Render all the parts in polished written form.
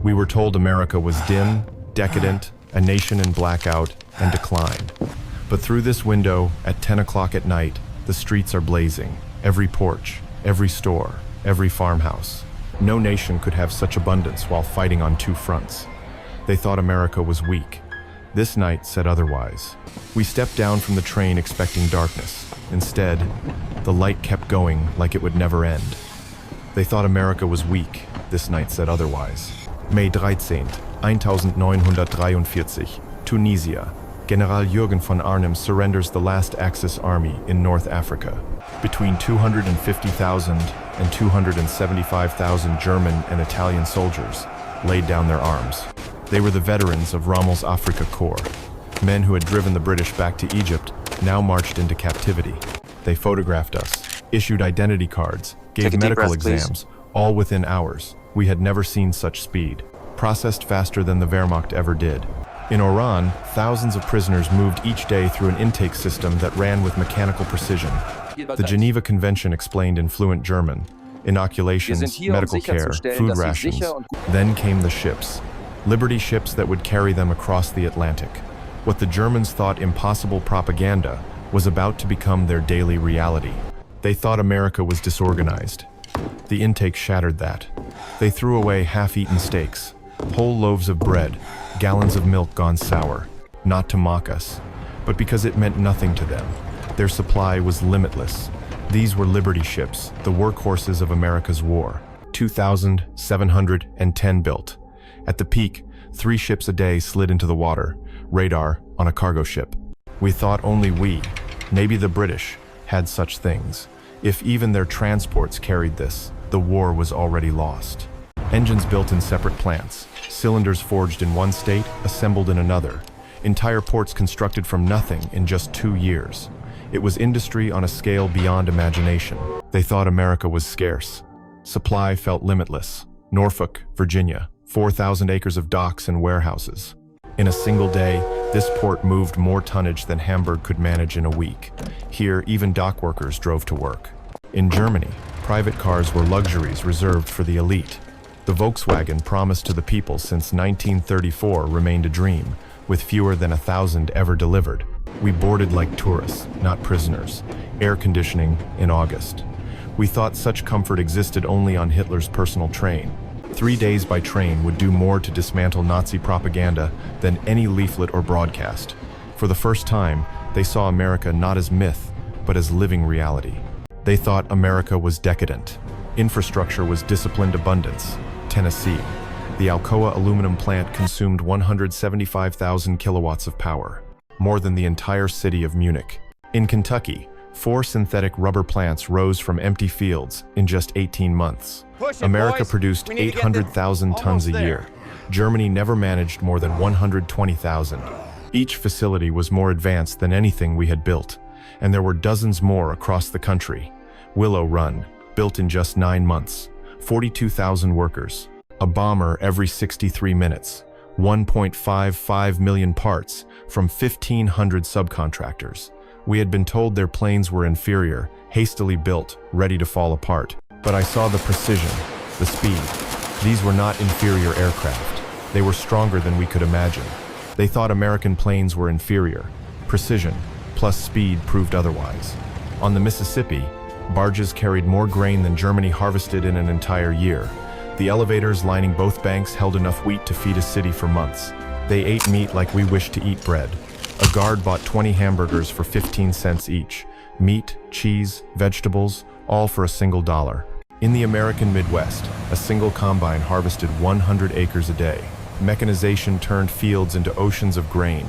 We were told America was dim, decadent, a nation in blackout, and decline. But through this window, at 10 o'clock at night, the streets are blazing. Every porch, every store, every farmhouse. No nation could have such abundance while fighting on two fronts. They thought America was weak. This night said otherwise. We stepped down from the train expecting darkness. Instead, the light kept going like it would never end. They thought America was weak. This night said otherwise. May 13th, 1943, Tunisia. General Jürgen von Arnim surrenders the last Axis army in North Africa. Between 250,000 and 275,000 German and Italian soldiers laid down their arms. They were the veterans of Rommel's Afrika Korps. Men who had driven the British back to Egypt now marched into captivity. They photographed us, issued identity cards, gave medical exams, all within hours. We had never seen such speed. Processed faster than the Wehrmacht ever did. In Oran, thousands of prisoners moved each day through an intake system that ran with mechanical precision. The Geneva Convention explained in fluent German. Inoculations, medical care, food rations. Then came the ships. Liberty ships that would carry them across the Atlantic. What the Germans thought impossible propaganda was about to become their daily reality. They thought America was disorganized. The intake shattered that. They threw away half-eaten steaks, whole loaves of bread, gallons of milk gone sour, not to mock us, but because it meant nothing to them. Their supply was limitless. These were Liberty ships, the workhorses of America's war. 2,710 built. At the peak, 3 ships a day slid into the water, radar on a cargo ship. We thought only we, maybe the British, had such things. If even their transports carried this, the war was already lost. Engines built in separate plants, cylinders forged in one state, assembled in another. Entire ports constructed from nothing in just 2 years. It was industry on a scale beyond imagination. They thought America was scarce. Supply felt limitless. Norfolk, Virginia, 4,000 acres of docks and warehouses. In a single day, this port moved more tonnage than Hamburg could manage in a week. Here, even dock workers drove to work. In Germany, private cars were luxuries reserved for the elite. The Volkswagen promised to the people since 1934 remained a dream, with fewer than 1,000 ever delivered. We boarded like tourists, not prisoners. Air conditioning in August. We thought such comfort existed only on Hitler's personal train. 3 days by train would do more to dismantle Nazi propaganda than any leaflet or broadcast. For the first time, they saw America not as myth, but as living reality. They thought America was decadent. Infrastructure was disciplined abundance. Tennessee. The Alcoa aluminum plant consumed 175,000 kilowatts of power, more than the entire city of Munich. In Kentucky, 4 synthetic rubber plants rose from empty fields in just 18 months. America produced 800,000 tons a year. Germany never managed more than 120,000. Each facility was more advanced than anything we had built, and there were dozens more across the country. Willow Run, built in just 9 months. 42,000 workers. A bomber every 63 minutes. 1.55 million parts from 1,500 subcontractors. We had been told their planes were inferior, hastily built, ready to fall apart. But I saw the precision, the speed. These were not inferior aircraft. They were stronger than we could imagine. They thought American planes were inferior. Precision, plus speed proved otherwise. On the Mississippi, barges carried more grain than Germany harvested in an entire year. The elevators lining both banks held enough wheat to feed a city for months. They ate meat like we wished to eat bread. A guard bought 20 hamburgers for 15 cents each. Meat, cheese, vegetables, all for $1. In the American Midwest, a single combine harvested 100 acres a day. Mechanization turned fields into oceans of grain.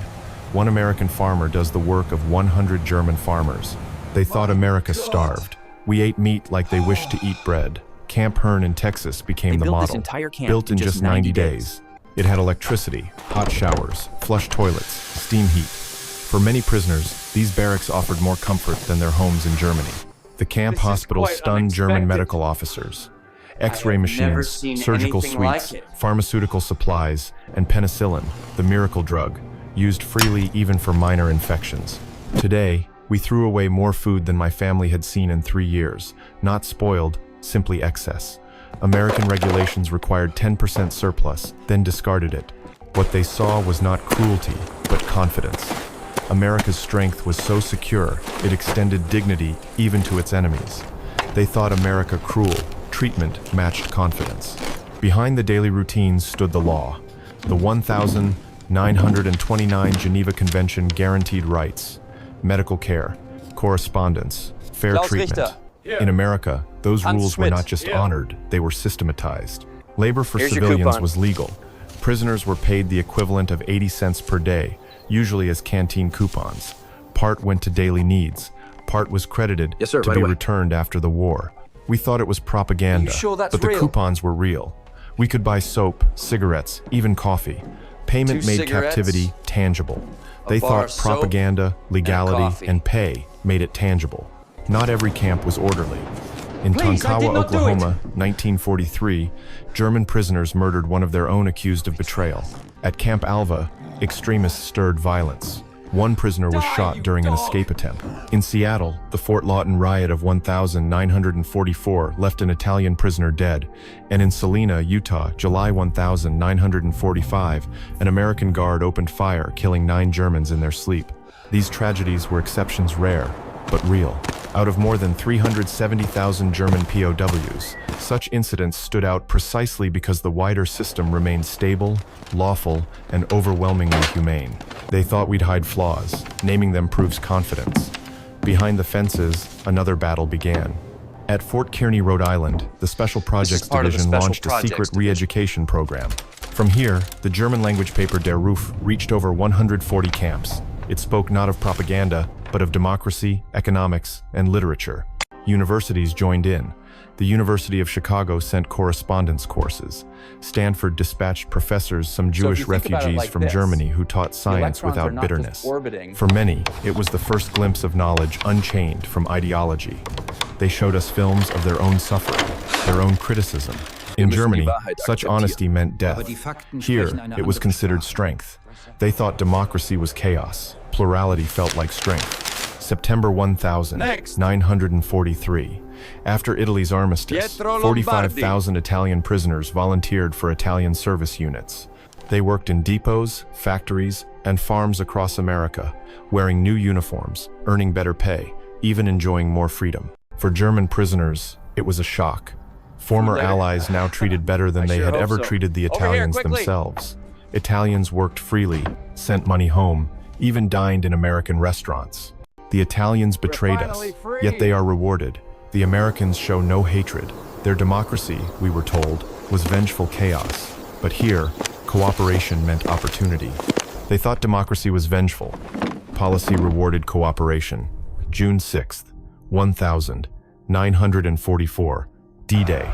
One American farmer does the work of 100 German farmers. They thought America starved. We ate meat like they wished to eat bread. Camp Hearn in Texas became the model. Built in just 90 days. It had electricity, hot showers, flush toilets, steam heat. For many prisoners, these barracks offered more comfort than their homes in Germany. The camp hospital stunned German medical officers. X-ray machines, surgical suites, pharmaceutical supplies, and penicillin, the miracle drug, used freely even for minor infections. Today, we threw away more food than my family had seen in 3 years. Not spoiled, simply excess. American regulations required 10% surplus, then discarded it. What they saw was not cruelty, but confidence. America's strength was so secure, it extended dignity even to its enemies. They thought America cruel, treatment matched confidence. Behind the daily routines stood the law. The 1929 Geneva Convention guaranteed rights, medical care, correspondence, fair treatment. In America, those rules were not just honored, they were systematized. Labor for civilians was legal. Prisoners were paid the equivalent of 80 cents per day, usually as canteen coupons. Part went to daily needs. Part was credited to be returned after the war. We thought it was propaganda, but the coupons were real. We could buy soap, cigarettes, even coffee. Payment made captivity tangible. They thought propaganda, legality, and pay made it tangible. Not every camp was orderly. In Tonkawa, Oklahoma, 1943, German prisoners murdered one of their own accused of betrayal. At Camp Alva, extremists stirred violence. One prisoner was shot during an escape attempt. In Seattle, the Fort Lawton riot of 1944 left an Italian prisoner dead. And in Salina, Utah, July 1945, an American guard opened fire, killing 9 Germans in their sleep. These tragedies were exceptions rare, but real. Out of more than 370,000 German POWs, such incidents stood out precisely because the wider system remained stable, lawful, and overwhelmingly humane. They thought we'd hide flaws. Naming them proves confidence. Behind the fences, another battle began. At Fort Kearny, Rhode Island, the Special Projects Division launched a secret re-education program. From here, the German-language paper Der Ruf reached over 140 camps. It spoke not of propaganda, but of democracy, economics, and literature. Universities joined in. The University of Chicago sent correspondence courses. Stanford dispatched professors, some Jewish refugees from Germany who taught science without bitterness. For many, it was the first glimpse of knowledge unchained from ideology. They showed us films of their own suffering, their own criticism. In Germany, such honesty meant death. Here, it was considered strength. They thought democracy was chaos. Plurality felt like strength. September 1943. After Italy's armistice, 45,000 Italian prisoners volunteered for Italian service units. They worked in depots, factories, and farms across America, wearing new uniforms, earning better pay, even enjoying more freedom. For German prisoners, it was a shock. Former allies now treated better than they had ever treated the Italians themselves. Italians worked freely, sent money home, even dined in American restaurants. The Italians betrayed us, yet they are rewarded. The Americans show no hatred. Their democracy, we were told, was vengeful chaos. But here, cooperation meant opportunity. They thought democracy was vengeful. Policy rewarded cooperation. June 6th, 1944. D-Day.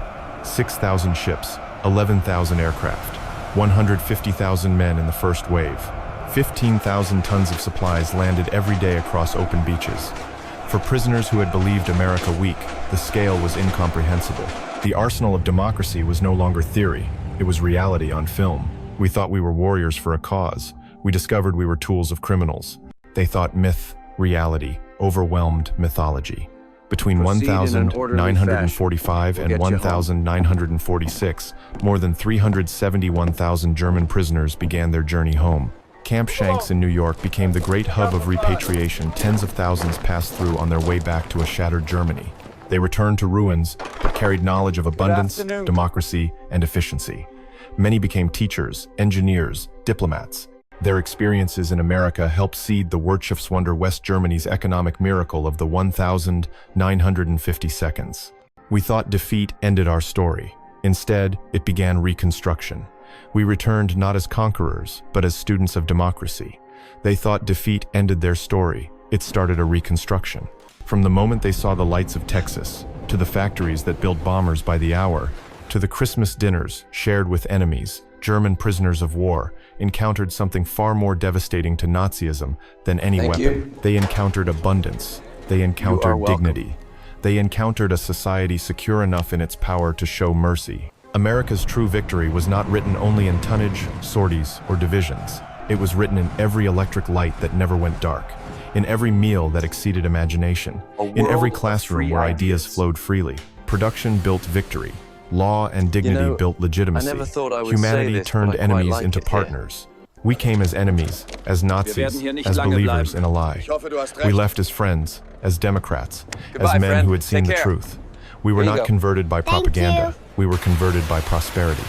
6,000 ships, 11,000 aircraft, 150,000 men in the first wave. 15,000 tons of supplies landed every day across open beaches. For prisoners who had believed America weak, the scale was incomprehensible. The arsenal of democracy was no longer theory, it was reality on film. We thought we were warriors for a cause. We discovered we were tools of criminals. They thought myth, reality, overwhelmed mythology. Between 1945 and 1946, more than 371,000 German prisoners began their journey home. Camp Shanks in New York became the great hub of repatriation. Tens of thousands passed through on their way back to a shattered Germany. They returned to ruins, but carried knowledge of abundance, democracy, and efficiency. Many became teachers, engineers, diplomats. Their experiences in America helped seed the Wirtschaftswunder West Germany's economic miracle of the 1,950 seconds. We thought defeat ended our story. Instead, it began reconstruction. We returned not as conquerors, but as students of democracy. They thought defeat ended their story. It started a reconstruction. From the moment they saw the lights of Texas, to the factories that built bombers by the hour, to the Christmas dinners shared with enemies, German prisoners of war encountered something far more devastating to Nazism than any weapon. They encountered abundance. They encountered dignity. They encountered a society secure enough in its power to show mercy. America's true victory was not written only in tonnage, sorties, or divisions. It was written in every electric light that never went dark, in every meal that exceeded imagination, in every classroom where ideas flowed freely. Production built victory. Law and dignity built legitimacy. never thought I would Humanity say this, turned but I quite enemies like into it here. partners. We came as enemies, as Nazis, as believers in a lie. We left as friends, as Democrats, Goodbye, as men friend. who had seen Take the care. truth. We were Here you not go. converted by Thank propaganda. you. We were converted by prosperity.